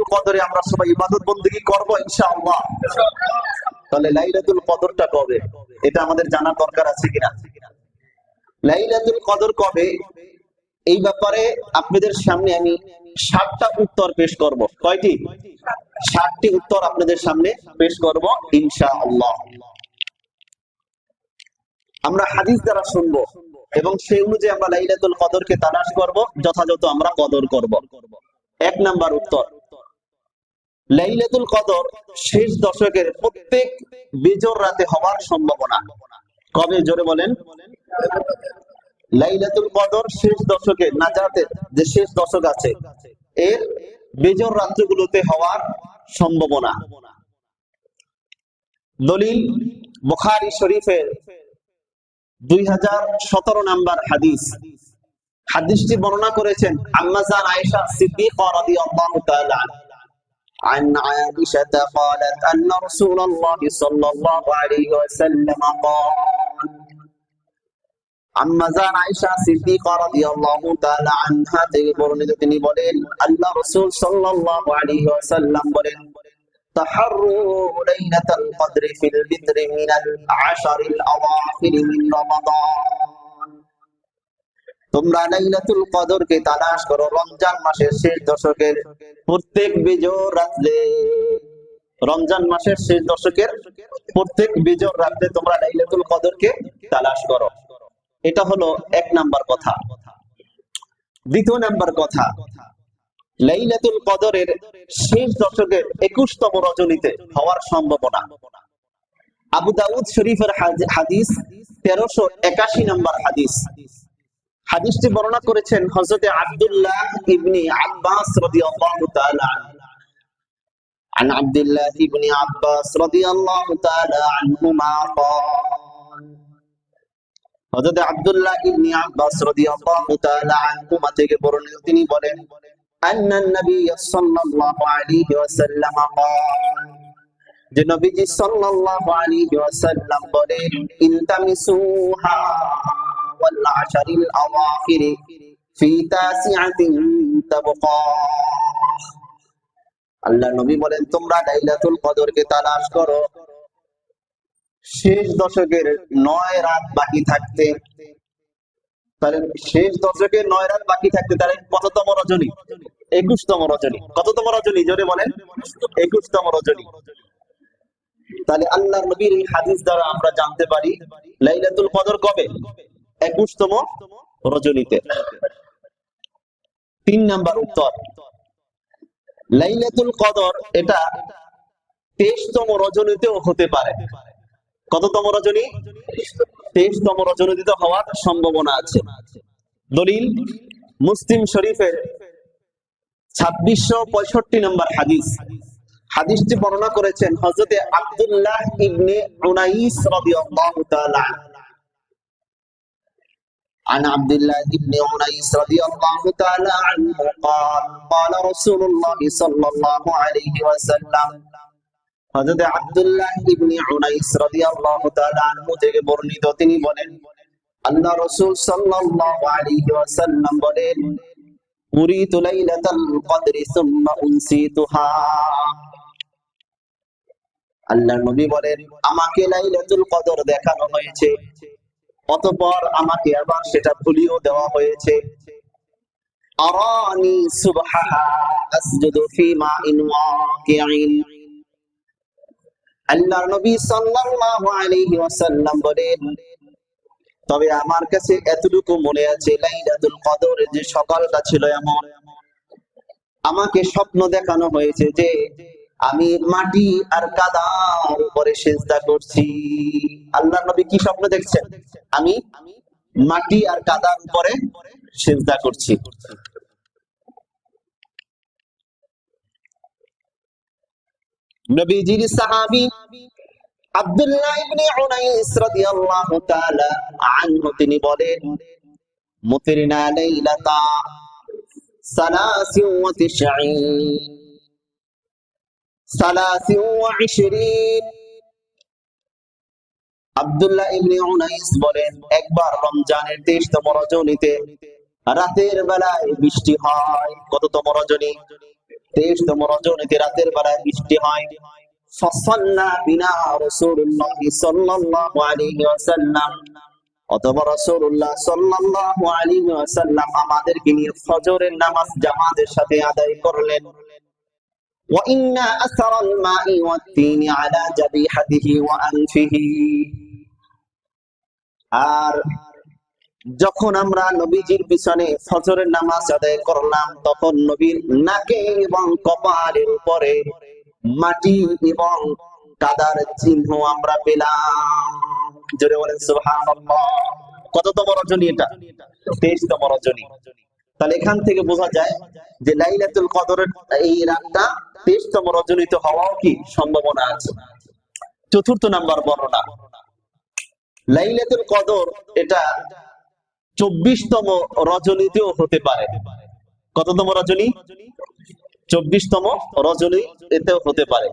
লাইলাতুল কদরে আমরা সবাই ইবাদত বন্দেগী করব ইনশাআল্লাহ। তাহলে লাইলাতুল কদরটা কবে, এটা আমাদের জানার দরকার আছে কিনা? লাইলাতুল কদর কবে, এই ব্যাপারে আপনাদের সামনে আমি 7টা উত্তর পেশ করব। কয়টি? 7টি উত্তর আপনাদের সামনে পেশ করব ইনশাআল্লাহ। আমরা হাদিস দ্বারা শুনবো এবং সেই অনুযায়ী আমরা লাইলাতুল কদরকে তালাশ করব, যথাযথ আমরা কদর করব। 1 নাম্বার উত্তর, লাইলাতুল কদর শেষ দশকের প্রত্যেক বিজোড় রাতে হওয়ার সম্ভাবনা। কবে? জোরে বলেন। লাইলাতুল কদর শেষ দশকে, নাজাতের যে শেষ দশক আছে এর বিজোড় রাত্রিগুলোতে হওয়ার সম্ভাবনা। দলিল বুখারী শরীফের 2017 নাম্বার হাদিস। হাদিসটি বর্ণনা করেছেন আম্মা জান আয়েশা সিদ্দিকা রাদিয়াল্লাহু তাআলা عن عائشة قالت أن رسول الله صلى الله عليه وسلم قال আম্মা জান আয়েশা সিদ্দিকা রাদিয়াল্লাহু তাআলা আনহা থেকে বর্ণিত, তিনি বলেন আল্লাহ রাসূল সাল্লাল্লাহু আলাইহি ওয়াসাল্লাম বলেন তাহাররু লাইলাতুল কদর ফিল বিদরি মিনাল আশারিল আওয়াখির মিন রমাদান, তোমরা লাইলাতুল কদরকে তালাশ করো রমজান মাসের শেষ দশকের প্রত্যেক বিজোড় রাতে। রমজান মাসের শেষ দশকের প্রত্যেক বিজোড় রাতে তোমরা লাইলাতুল কদরকে তালাশ করো। এটা হলো 1 নাম্বার কথা। 2 নাম্বার কথা, লাইলাতুল কদরের শেষ দশকের 21তম রজনীতে হওয়ার সম্ভাবনা। আবু দাউদ শরীফের হাদিস 1381 নাম্বার হাদিস। হাদিসটি বর্ণনা করেছেন হযরত আব্দুল্লাহ ইবনে আব্বাস রাদিয়াল্লাহু তাআলা عن عبد الله بن عباس رضي الله تعالى عنهما قال হযরত আব্দুল্লাহ ইবনে আব্বাস রাদিয়াল্লাহু তাআলা আনহুমা থেকে বর্ণিত, তিনি বলেন আন্না নবী সাল্লাল্লাহু আলাইহি ওয়াসাল্লাম قال, যে নবীজি সাল্লাল্লাহু আলাইহি ওয়াসাল্লাম বলেন ইলতামিসুহা ওয়াল আশারিল আওয়াখির ফি তাসিআতিন তাবকা। আল্লাহ নবী বলেন তোমরা লাইলাতুল কদরকে তালাশ করো শেষ দশকের 9 রাত বাকি থাকতে। তাহলে শেষ দশকের 9 রাত বাকি থাকতে, তাহলে কততম রজনী? 21তম রজনী। কততম রজনী? জোরে বলেন। 21তম রজনী। তাহলে আল্লাহর নবীর এই হাদিস দ্বারা আমরা জানতে পারি লাইলাতুল কদর কবে? 21তম রজনীতে। 3 নাম্বার উত্তর, লাইলাতুল কদর এটা 23তম রজনীতেও হতে পারে। কততম রজনী? 23তম রজনীতে হওয়ার সম্ভাবনা আছে। দলিল মুসলিম শরীফের 2665 নম্বর হাদিস। হাদিসটি বর্ণনা করেছেন হযরত আব্দুল্লাহ ইবনে উনাইস রাদিয়াল্লাহু তাআলা عن عبد الله بن عنيس رضي الله تعالى عنه قال قال رسول الله صلى الله عليه وسلم, হযরত আব্দুল্লাহ ইবনে উনাইস রাদিয়াল্লাহু তাআলা আনহু থেকে বর্ণিত, তিনি বলেন আল্লাহ রাসূল সাল্লাল্লাহু আলাইহি ওয়াসাল্লাম বলেন উরিতু লাইলাতুল কদরি সুম্মা উনসিতুহা। আল্লাহ নবী বলেন আমাকে লাইলাতুল কদর দেখানো হয়েছে, অতঃপর আমাকে আবার সেটা ভুলিয়ে দেওয়া হয়েছে। আরানি সুবহাহা আসজুদু ফি মাইন ওয়াকিইন। আল্লাহর নবী সাল্লাল্লাহু আলাইহি ওয়াসাল্লাম বলেন তবে আমার কাছে এতটুকু মনে আছে লাইলাতুল কদরের যে সকালটা ছিল এমন আমাকে স্বপ্ন দেখানো হয়েছে যে আমি মাটি আর কাদার উপরে সিজদা করছি। আল্লাহর নবী কি স্বপ্ন দেখছেন? আমি মাটি আর কাদার উপরে সিজদা করছি। নবীজির সাহাবী আব্দুল্লাহ ইবনে উনাইস রাদিয়াল্লাহু তাআলা আনহু তিনি বলেন মুতিরনা লাইলাতা সালাসিন ওয়া তিসঈন আব্দুল্লাহ ইবনে উনাইস বলেন একবার রমজানের 23তম রজনীতে রাতের বেলায় বৃষ্টি হয়। কততম রজনী? 23তম রজনীতে রাতের বেলায় বৃষ্টি হয়। ফাসাল্লা বিনা রাসূলুল্লাহ সাল্লাল্লাহু আলাইহি ওয়াসাল্লাম, অথবা রাসূলুল্লাহ সাল্লাল্লাহু আলাইহি ওয়াসাল্লাম আমাদেরকে নিয়ে ফজরের নামাজ জামাতের সাথে আদায় করলেন। ওয়া ইন্না আসারাল মাই ওয়াত তিনি আলা জাবিহাতিহি ওয়া আনফিহি, আর যখন আমরা নবীজির পিছনে ফজরের নামাজ আদায় করলাম তখন নবীর নাকে এবং কপালের উপরে মাটি এবং কাদার চিহ্ন আমরা পেলাম। জোরে বলেন সুবহানাল্লাহ। কততম রজনী এটা? 23তম রজনী। তাহলে এখান থেকে বোঝা যায় যে লাইলাতুল কদরের এই রাতটা 23তম রজনীতে হওয়াও কি সম্ভাবনা আছে। চতুর্থ নাম্বার বর্ণনা, লাইলাতুল কদর এটা 24তম রজনীতেও হতে পারে। কততম রজনী? 24তম রজনী এতেও হতে পারে।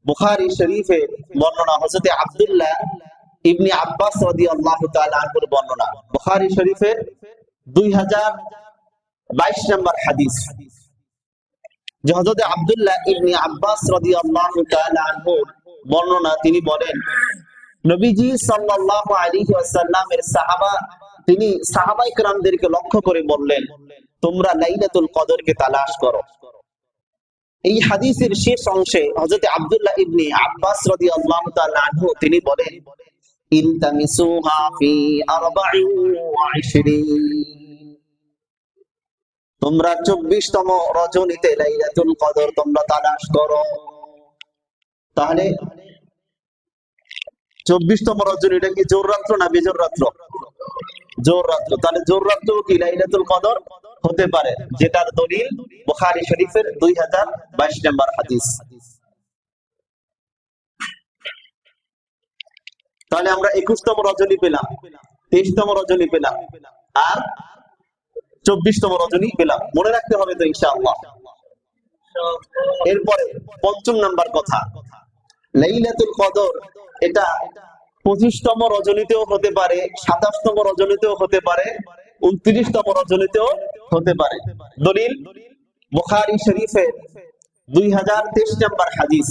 বুখারী শরীফে বর্ণনা, হযরত আব্দুল্লাহ ইবনে আব্বাস রাদিয়াল্লাহু তাআলা আনহুর বর্ণনা, বুখারী শরীফের 2022 নম্বর হাদিস, যে হযরত আব্দুল্লাহ ইবনে আব্বাস রাদিয়াল্লাহু তাআলা আনহুর বর্ণনা, তিনি বলেন নবীজি সাল্লাল্লাহু আলাইহি ওয়াসাল্লামের সাহাবা, তিনি সাহাবায়ে কেরামদেরকে লক্ষ্য করে বললেন, তোমরা লাইলাতুল কদরকে তালাশ করো। এই হাদিসের শেষ অংশে হযরত আব্দুল্লাহ ইবনে আব্বাস রাদিয়াল্লাহু তাআলা আনহু তিনি বলেন, ইলতামিসুহা ফি 24, তোমরা 24তম রজনীতে লাইলাতুল কদর তোমরা তালাশ করো। তাহলে 24তম রজনী এটা কি জোর রাত্র না বেজোর রাত্র? জোর রাত্র। তাহলে জোর রাত্র কি লাইলাতুল কদর হতে পারে, যেটার দলিল বুখারী শরীফের 2022 নম্বর হাদিস। তাহলে আমরা 21তম রজনী পেলাম, 23তম রজনী পেলাম, আর 24তম রজনী পেলাম। মনে রাখতে হবে তো ইনশাআল্লাহ। এরপরে পঞ্চম নাম্বার কথা, লাইলাতুল কদর এটা 25তম রজনীতেও হতে পারে, 27তম রজনীতেও হতে পারে, 29তম রজনীতেও হতে পারে। দলিল বুখারী শরীফের 2023 নম্বর হাদিস।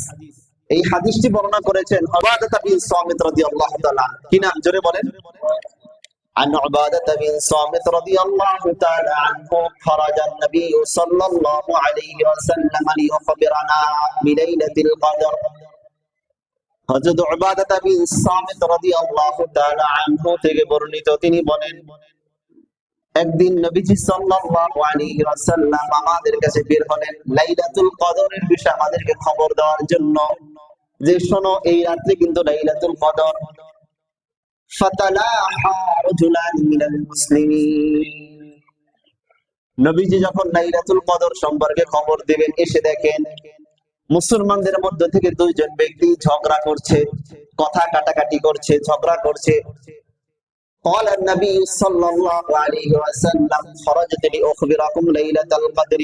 এই হাদিসটি বর্ণনা করেছেন উবাদাহ বিন সামিত রাদিয়াল্লাহু তাআলা। কি নাম? জোরে বলেন। عن عبادة بن صامت رضي الله تعالى عنه خرج النبي صلى الله عليه وسلم ليخبرنا بليلة القدر। হযরত উবাদাহ বিন সামিত রাদিয়াল্লাহু তাআলা আনহু থেকে বর্ণিত, তিনি বলেন, একদিন নবীজি সাল্লাল্লাহু আলাইহি ওয়াসাল্লাম আমাদের কাছে বের হলেন লাইলাতুল কদরের বিষয়ে আমাদেরকে খবর দেওয়ার জন্য, যে শোনো এই রাতে কিন্তু লাইলাতুল কদর। ফাতালাহা রাজুলান মিনাল মুসলিমিন, নবীজি যখন লাইলাতুল কদর সম্পর্কে খবর দিবেন, এসে দেখেন মুসলমানদের মধ্যে থেকে দুইজন ব্যক্তি ঝগড়া করছে, কথা কাটাকাটি করছে, ঝগড়া করছে। قال النبي صلى الله عليه وسلم خرجت لأخبركم ليلة القدر।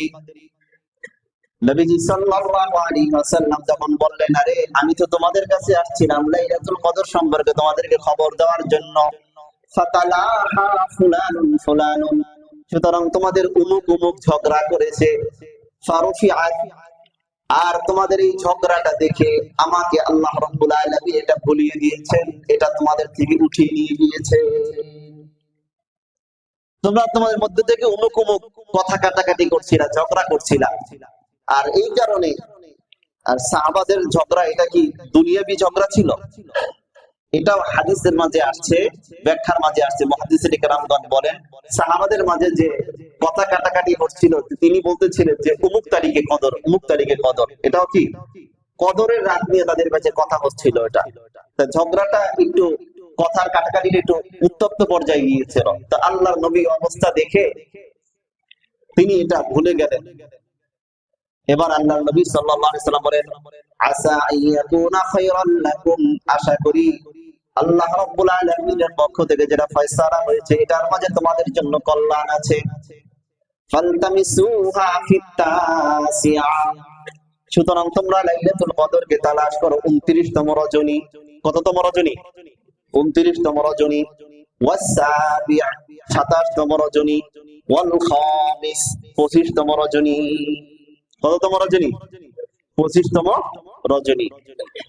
নবীজি সাল্লাল্লাহু আলাইহি ওয়াসাল্লাম তখন বললেন, আরে আমি তো তোমাদের কাছে আসছিলাম লাইলাতুল কদর সম্পর্কে তোমাদেরকে খবর দেওয়ার জন্য। ফাতালাহা ফুলানুন ফুলানুন, সুতরাং তোমাদের উমুক উমুক ঝগড়া করেছে। ফারুফিআত, আর তোমাদের এই ঝগড়াটা দেখে আমাকে আল্লাহ রাব্বুল আলামিন এটা ভুলিয়ে দিয়েছেন, এটা তোমাদের থেকে উঠিয়ে নিয়ে গিয়েছে। তোমরা তোমাদের মধ্যে থেকে উমুক উমুক কথা কাটাকাটি করছিলা, ঝগড়া করছিলা, আর এই কারণে। আর সাহাবাদের ঝগড়া এটা কি দুনিয়াবি ঝগড়া ছিল? এটাও হাদিসের মাঝে আসছে, ব্যাখ্যার মাঝে আসছে। মুহাদ্দিসিন কেরামগণ বলেন, সাহাবাদের মাঝে যে কথা কাটাকাটি হচ্ছিল, তিনি বলতেছিলেন যে অমুক তারিখে কদর, অমুক তারিখে কদর। এটাও কি কদরের রাত নিয়ে তাদের কাছে কথা হচ্ছিল। এটা ঝগড়াটা একটু কথার কাটাকাটির একটু উত্তপ্ত পর্যায়ে গিয়েছিল। তা আল্লাহর নবী অবস্থা দেখে তিনি এটা ভুলে গেলেন। এবার আল্লাহর নবী সাল্লাল্লাহু আলাইহি সাল্লাম বলেন, আসা আইয়াকুনা খায়রান লাকুম, আশা করি আল্লাহ রাব্বুল আলামিনের পক্ষ থেকে যেটা ফয়সালা হয়েছে এটার মাঝে তোমাদের জন্য কল্যাণ আছে। ফালতামিসুহা ফিত-তাসিআ, সুতরাং তোমরা লাইলাতুল কদরকে তালাশ করো 29তম রজনী। কততম রজনী? 29তম রজনী। ওয়াস-সাবিআ, 27তম রজনী। ওয়াল খামিস, 25তম রজনী। কততম রজনী? 25তম রজনী।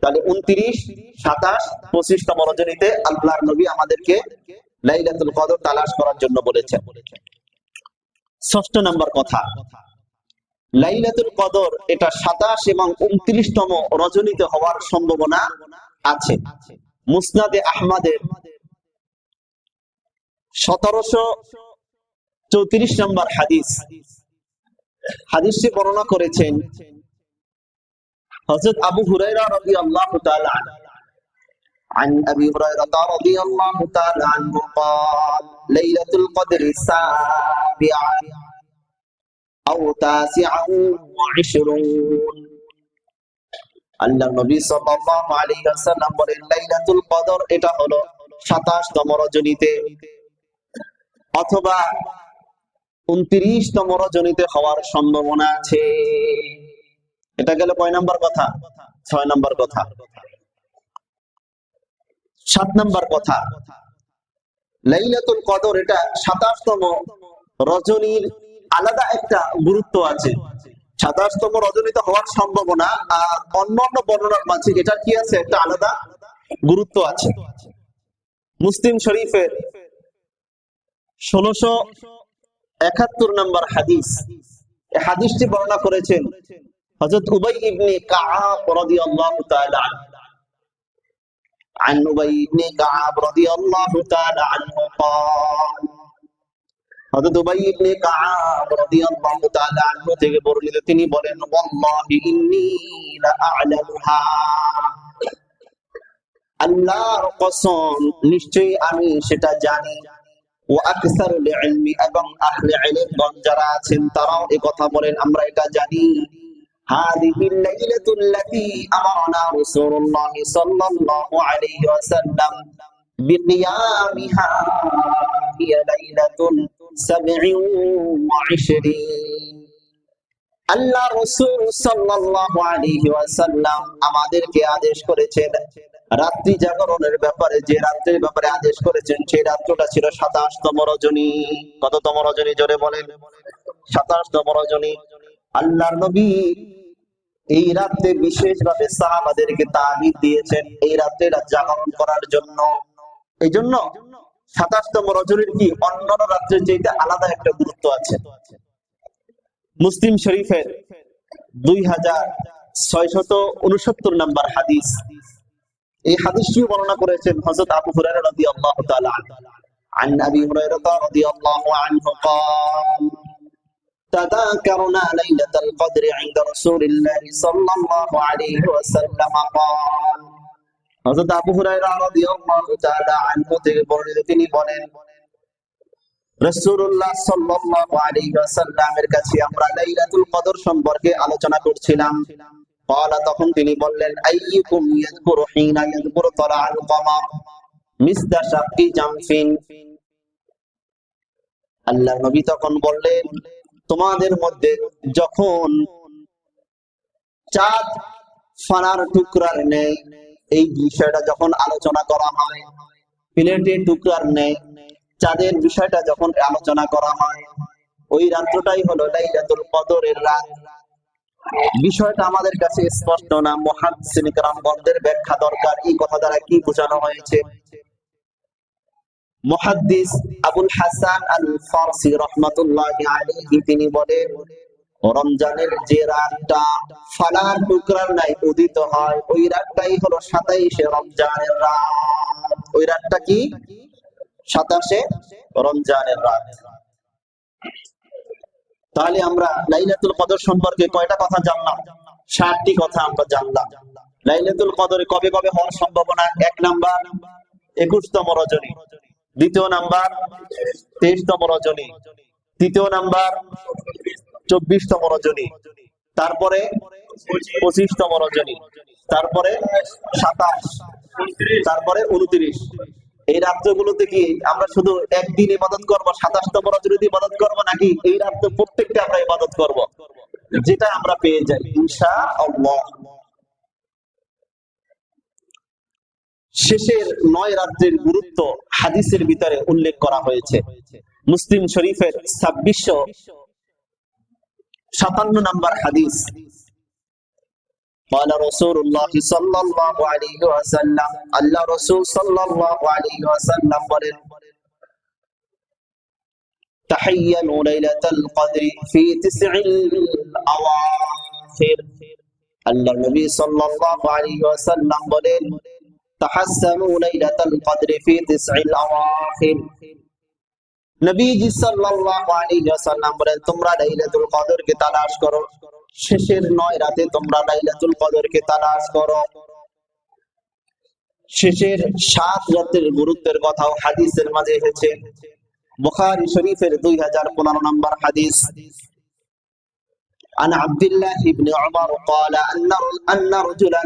তাহলে 29, 27, 25তম রজনীতে আল্লাহর নবী আমাদেরকে লাইলাতুল কদর তালাশ করার জন্য বলেছেন। ষষ্ঠ নাম্বার কথা, লাইলাতুল কদর এটা 27 এবং 29তম রজনীতে হওয়ার সম্ভাবনা আছে। মুসনাদে আহমদের 1734 নম্বর হাদিসটি বর্ণনা করেছেন হযরত আবু হুরায়রা রাদিয়াল্লাহু তাআলা আনহু। عن أبي هريرة رضي الله تعالى عنه قال ليلة القدر 7 أو 29 আল্লাহর নবী সাল্লাল্লাহু আলাইহি ওয়াসাল্লাম বলেন লাইলাতুল কদর এটা হলো 27তম রজনীতে অথবা 29তম রজনীতে হওয়ার সম্ভাবনা আছে। এটা গেল কয় নাম্বার কথা? 6 নাম্বার কথা। 7 নাম্বার কথা, লাইলাতুল কদর এটা 27তম রজনীর আলাদা একটা গুরুত্ব আছে। 27তম রজনীতে হওয়ার সম্ভাবনা আর অন্যান্য বর্ণনার মাঝে এটার কি আছে? একটা আলাদা গুরুত্ব আছে। মুসলিম শরীফের 1671 নম্বর হাদিস, এই হাদিসটি বর্ণনা করেছেন হযরত উবাই ইবনে কাআব রাদিয়াল্লাহু তাআলা আনহু। عن أبي بن كعب رضي الله تعالى عنه قال হযরত উবাই ইবনে কাআব রাদিয়াল্লাহু তাআলা আনহু থেকে বর্ণিত, তিনি বলেন ওয়াল্লাহি ইন্নী লা আ'লামুহা, আল্লাহর কসম নিশ্চয়ই আমি সেটা জানি। ওয়া আকসারুল ইলমি, এবং আহলে ইলম যারা আছেন তারাও এই কথা বলেন আমরা এটা জানি। হাযিহিল লাইলাতুল্লাতী আমারনা রাসূলুল্লাহ সাল্লাল্লাহু আলাইহি ওয়াসাল্লাম বিকিয়ামিহা হিয়া লাইলাতুন 27। আল্লাহ রাসূল সাল্লাল্লাহু আলাইহি ওয়াসাল্লাম আমাদেরকে আদেশ করেছেন রাত্রি জাগরণের ব্যাপারে, যে রাত্রির ব্যাপারে আদেশ করেছেন সেই রাত্রিটা ছিল 27তম রজনী। কততম রজনী? জোরে বলেন। 27তম রজনী। আল্লাহর নবী এই রাতে বিশেষভাবে সাহাবাদেরকে তাগিদ দিয়েছেন এই রাত্রিটা জাগরণ করার জন্য। এই জন্য 27তম রজনীর কি অন্যান্য রাত্রির চাইতে আলাদা একটা গুরুত্ব আছে। মুসলিম শরীফের 2669 নম্বর হাদিস, এই হাদিসটি বর্ণনা করেছেন হযরত আবু হুরায়রা রাদিয়াল্লাহু তাআলা আনহু। عن أبي هريرة رضي الله عنه قال تذاكرنا ليلة القدر عند رسول الله صلى الله عليه وسلم قال হযরত আবু হুরায়রা রাদিয়াল্লাহু তাআলা আনহু থেকে বর্ণিত, তিনি বলেন রাসূলুল্লাহ সাল্লাল্লাহু আলাইহি ওয়াসাল্লামের কাছে আমরা লাইলাতুল কদর সম্পর্কে আলোচনা করছিলাম। قال তখন তিনি বললেন আইয়ুকুম ইয়াযকুরু হিনা ইয়াযকুরু তালাআল কমার মিসলা শাক্কি জামফিন। আল্লাহর নবী তখন বললেন তোমাদের মধ্যে যখন চাঁদ ফানার টুকরার নেই এই বিষয়টা যখন আলোচনা করা হয়, প্লেটের টুকরার নেই চাঁদের বিষয়টা যখন আলোচনা করা হয়, ওই রাত্রটাই হলো লাইলাতুল কদরের রাত। বিষয়টা আমাদের কাছে স্পষ্ট না, মুহাদ্দিসিন কিরামগণদের ব্যাখ্যা দরকার এই কথা দ্বারা কি বোঝানো হয়েছে। মুহাদ্দিস আবুল হাসান আল ফারসি রাহমাতুল্লাহি আলাইহি তিনি বলেন রমজানের যে রাতটা ফালার টুকরার নাই উদিত হয় ওই রাতটাই হলো 27শে রমজানের রাত। ওই রাতটা কি? 27শে রমজানের রাত। তাহলে আমরা লাইলাতুল কদর সম্পর্কে কয়টা কথা জানলাম? 7টি কথা আমরা জানলাম। লাইলাতুল কদরে কবে কবে হওয়ার সম্ভাবনা? 1 নাম্বার 21তম রজনী, 2য় নাম্বার 23তম রজনী, 3য় নাম্বার 24তম রজনী, তারপরে 25তম রজনী, তারপরে 27, তারপরে 29। এই রাত্রগুলোতে কি আমরা শুধু একদিন ইবাদত করব, 27তম রজনীতে ইবাদত করব, নাকি এই রাত্রে প্রত্যেকটা আমরা ইবাদত করব? যেটা আমরা পেয়ে যাই ইনশাআল্লাহ। শেষের 9 রাত্রির গুরুত্ব হাদিসের ভিতরে উল্লেখ করা হয়েছে। মুসলিম শরীফের 57 নম্বর হাদিস, قال رسول الله صلى الله عليه وسلم, আল্লাহ রাসূল সাল্লাল্লাহু আলাইহি ওয়াসাল্লাম বলেন, তাহাইয়ানু লাইলাতাল কদরি ফি তিসইল আওয়াখির। আল্লাহ নবী সাল্লাল্লাহু আলাইহি ওয়াসাল্লাম বলেন, তাহাসসানু লাইলাতাল কদরি ফি তিসইল আওয়াখির। নবীজি সাল্লাল্লাহু আলাইহি ওয়াসাল্লাম বলেন, তোমরা লাইলাতুল কদরকে তালাশ করো, শেষের 9 রাতে তোমরা লাইলাতুল কদরকে তালাশ করো। শেষের 7 রাতের গুরুত্বের কথাও হাদিসের মাঝে এসেছে। বুখারী শরীফের 2015 নম্বর হাদিস, عن عبد الله بن عمر قال أن رجلا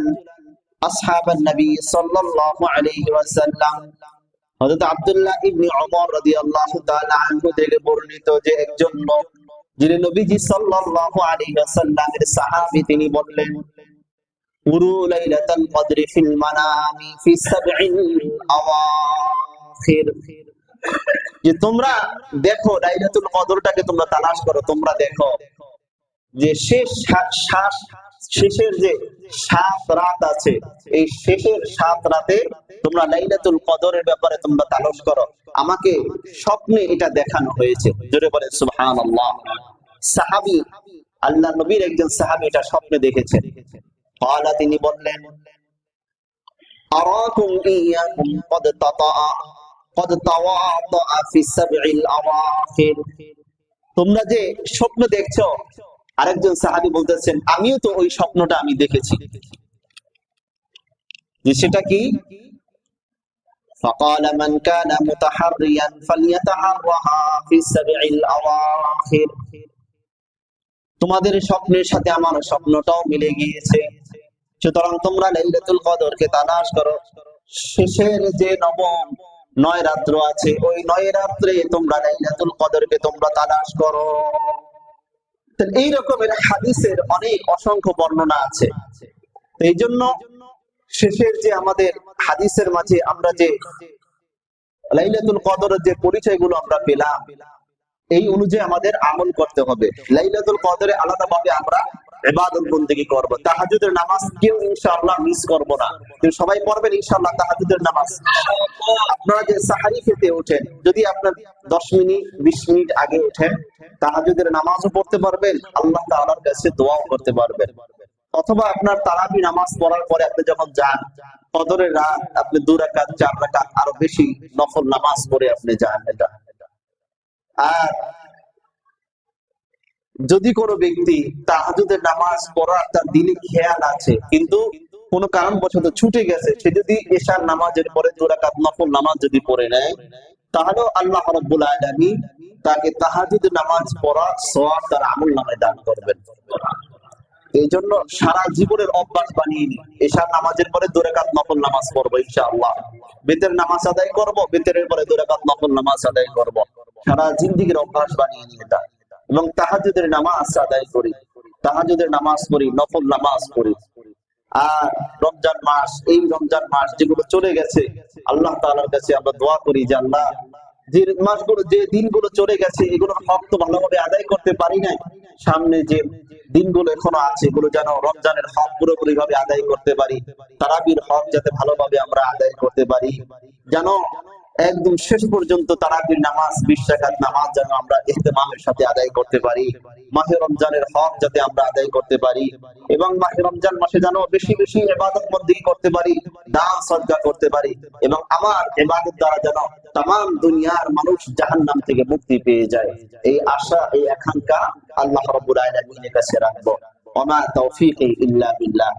أصحاب النبي صلى الله عليه وسلم, হযরত আব্দুল্লাহ ইবনে ওমর রাদিয়াল্লাহু তাআলা আনহু থেকে বর্ণিত যে একজন লোক, যিনি নবীজি সাল্লাল্লাহু আলাইহি ওয়াসাল্লামের সাহাবী, তিনি বললেন, উরু লাইলাতুল কদরি ফিল মানামি ফি সাবইল আওয়াখির, যে তোমরা দেখো লাইলাতুল কদরটাকে তোমরা তালাশ করো, তোমরা দেখো যে শেষের যে 7 রাত আছে, এই শেষের 7 রাতে তোমরা লাইলাতুল কদরের ব্যাপারে তোমরা তালাশ করো, আমাকে স্বপ্নে এটা দেখানো হয়েছে। জোরে বলেন সুবহানাল্লাহ। সাহাবী, আল্লাহ নবীর একজন সাহাবী এটা স্বপ্নে দেখেছেন। قال, তিনি বললেন, আরাকুম ইয়াকুম قد تواطأ في السبع الأواخر, তোমরা যে স্বপ্ন দেখছো, আরেকজন সাহাবী বলতেছেন, আমিও তো ওই স্বপ্নটা আমি দেখেছি। যে সেটা কি? فقال من كان متحريا فليتحرها في السبع الأواخر, তোমাদের স্বপ্নের সাথে আমার স্বপ্নটাও মিলে গিয়েছে, সুতরাং তোমরা লাইলাতুল কদরকে তালাশ করো, শেষের যে 9 রাত্র আছে, ওই 9 রাত্রে তোমরা লাইলাতুল কদরকে তোমরা তালাশ করো। এই রকমের হাদিসের অনেক অসংখ্য বর্ণনা আছে। এই জন্য শেষের যে আমাদের হাদিসের মাঝে আমরা যে লাইলাতুল কদরের যে পরিচয়গুলো আমরা পেলাম, এই অনুযায়ী আমাদের আমল করতে হবে। লাইলাতুল কদরে আলাদাভাবে আমরা ইবাদত বন্দেগী করব। তাহাজ্জুদের নামাজ কেউ ইনশাআল্লাহ মিস করব না, তো সবাই পড়বেন ইনশাআল্লাহ তাহাজ্জুদের নামাজ। আপনারা যে সাহারি খেতে ওঠেন, যদি আপনার 10 মিনিট 20 মিনিট আগে ওঠেন, তাহাজ্জুদের নামাজও পড়তে পারবেন, আল্লাহ তাআলার কাছে দোয়াও করতে পারবেন। অথবা আপনার তারাবি নামাজ পড়ার পরে আপনি যখন যান, কদরের রাত আপনি 2 রাকাত 4 রাকাত আরো বেশি নফল নামাজ পড়ে আপনি যান। এটা আর যদি কোনো ব্যক্তি তাহাজ্জুদের নামাজ পড়ার তার দিলে খেয়াল আছে, কিন্তু কোনো কারণবশত ছুটে গেছে, সে যদি এশার নামাজের পরে 2 রাকাত নফল নামাজ যদি পড়ে নেয়, তাহলে আল্লাহ রাব্বুল আলামিন তাকে তাহাজ্জুদের নামাজ পড়া সওয়াব তার আমলনামায় দান করবেন। এই জন্য সারা জীবনের অভ্যাস বানিয়ে নি, এশার নামাজের পরে 2 রাকাত নফল নামাজ পড়বো ইনশাআল্লাহ, বেতের নামাজ আদায় করব, বেতের পরে 2 রাকাত নফল নামাজ আদায় করব, সারা জিন্দেগীর অভ্যাস বানিয়ে নি এটা। এবং তাহাজ্জুদের নামাজ আদায় করি, তাহাজ্জুদের নামাজ পড়ি, নফল নামাজ পড়ি। আর রমজান মাস, এই রমজান মাস যেগুলো চলে গেছে, আল্লাহ তাআলার কাছে আমরা দোয়া করি যে আল্লাহ, যে মাসগুলো, যে দিনগুলো চলে গেছে, এগুলোর হক তো ভালোভাবে আদায় করতে পারি নাই, সামনে যে দিনগুলো এখনো আছে, এগুলো যেন রমজানের হক পুরোপুরি ভাবে আদায় করতে পারি, তারাবির হক যাতে ভালোভাবে আমরা আদায় করতে পারি, যেন একদম শেষ পর্যন্ত তারাবির নামাজ 20 রাকাত নামাজ যেন আমরা ইহতিমামের সাথে আদায় করতে পারি, মাহে রমজানের হক যাতে আমরা আদায় করতে পারি, এবং মাহে রমজান মাসে যেন বেশি বেশি ইবাদত বন্দেগী করতে পারি, দান সদকা করতে পারি, এবং আমার ইবাদত দ্বারা যেন तमाम দুনিয়ার মানুষ জাহান্নাম থেকে মুক্তি পেয়ে যায়। এই আশা, এই আকাঙ্ক্ষা আল্লাহ রাব্বুল আলামিনের কাছে রাখবো। ওয়া মা তাওফীকি ইল্লা বিল্লাহ।